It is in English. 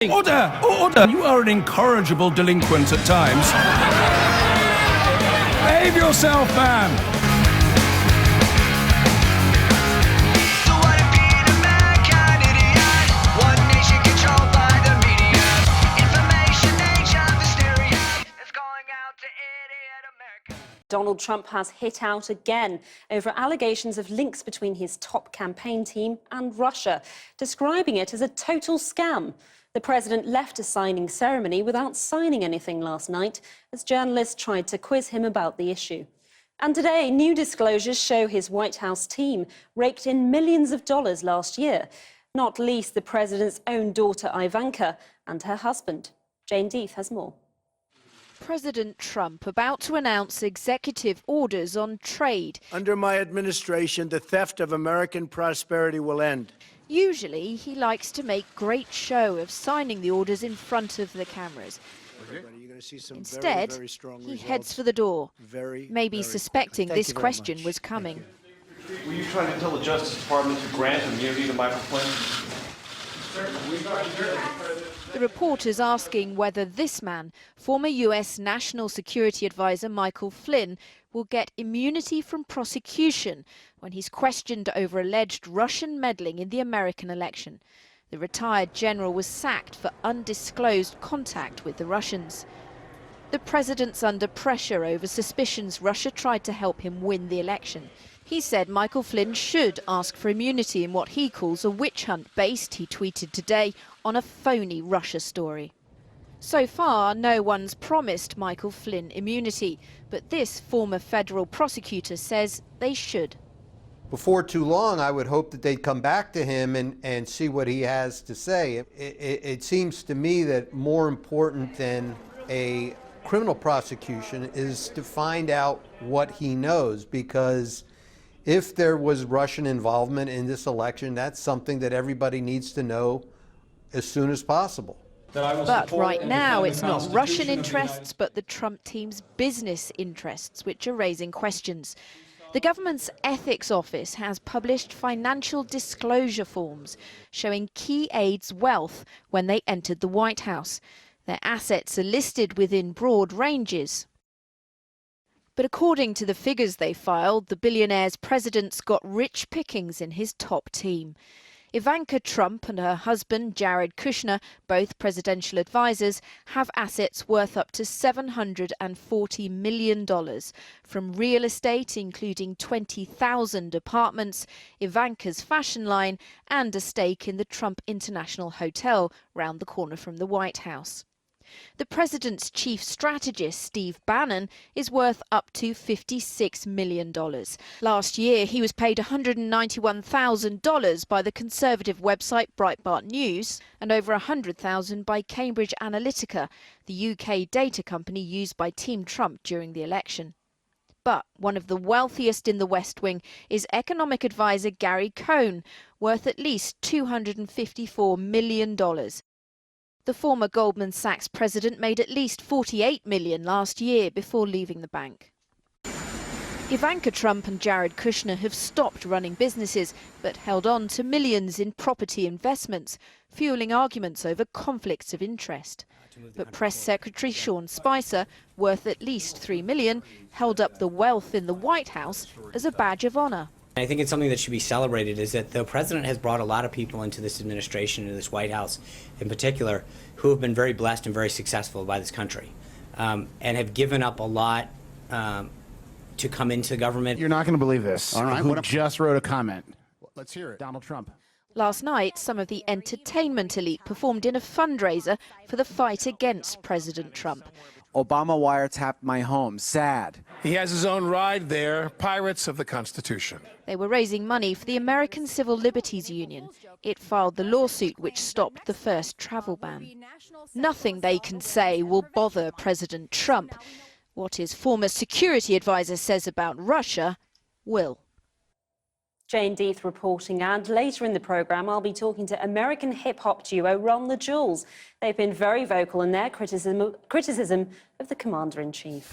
Order! Order! You are an incorrigible delinquent at times. Behave yourself, man! So what if being a American idiot? One nation controlled by the media. Information age of hysteria is going out to idiot America. Donald Trump has hit out again over allegations of links between his top campaign team and Russia, describing it as a total scam. The president left a signing ceremony without signing anything last night as journalists tried to quiz him about the issue. And today, new disclosures show his White House team raked in millions of dollars last year, not least the president's own daughter Ivanka and her husband. Jane Deeth has more. President Trump about to announce executive orders on trade. Under my administration, the theft of American prosperity will end. Usually, he likes to make great show of signing the orders in front of the cameras. Instead, he heads for the door, maybe suspecting this question was coming. Were you trying to tell the Justice Department to grant immunity to Michael Flynn? The reporter's asking whether this man, former U.S. National Security Advisor Michael Flynn, will get immunity from prosecution when he's questioned over alleged Russian meddling in the American election. The retired general was sacked for undisclosed contact with the Russians. The president's under pressure over suspicions Russia tried to help him win the election. He said Michael Flynn should ask for immunity in what he calls a witch hunt based, he tweeted today, on a phony Russia story. So far, no one's promised Michael Flynn immunity, but this former federal prosecutor says they should. Before too long, I would hope that they'd come back to him and see what he has to say. It seems to me that more important than a criminal prosecution is to find out what he knows, because if there was Russian involvement in this election, that's something that everybody needs to know as soon as possible. But right now, it's not Russian interests, but the Trump team's business interests, which are raising questions. The government's ethics office has published financial disclosure forms showing key aides' wealth when they entered the White House. Their assets are listed within broad ranges. But according to the figures they filed, the billionaire's president's got rich pickings in his top team. Ivanka Trump and her husband, Jared Kushner, both presidential advisors, have assets worth up to $740 million from real estate, including 20,000 apartments, Ivanka's fashion line, and a stake in the Trump International Hotel round the corner from the White House. The president's chief strategist, Steve Bannon, is worth up to $56 million. Last year, he was paid $191,000 by the conservative website Breitbart News and over $100,000 by Cambridge Analytica, the UK data company used by Team Trump during the election. But one of the wealthiest in the West Wing is economic advisor Gary Cohn, worth at least $254 million. The former Goldman Sachs president made at least $48 million last year before leaving the bank. Ivanka Trump and Jared Kushner have stopped running businesses but held on to millions in property investments, fueling arguments over conflicts of interest. But Press Secretary Sean Spicer, worth at least $3 million, held up the wealth in the White House as a badge of honor. I think it's something that should be celebrated, is that the president has brought a lot of people into this administration, into this White House in particular, who have been very blessed and very successful by this country, and have given up a lot to come into government. You're not going to believe this. All right. Who just wrote a comment? Let's hear it. Donald Trump. Last night, some of the entertainment elite performed in a fundraiser for the fight against President Trump. Obama wiretapped my home. Sad. He has his own ride there, Pirates of the Constitution. They were raising money for the American Civil Liberties Union. It filed the lawsuit which stopped the first travel ban. Nothing they can say will bother President Trump. What his former security advisor says about Russia will. Jane Deeth reporting, and later in the programme I'll be talking to American hip-hop duo Run the Jewels. They've been very vocal in their criticism of the Commander-in-Chief.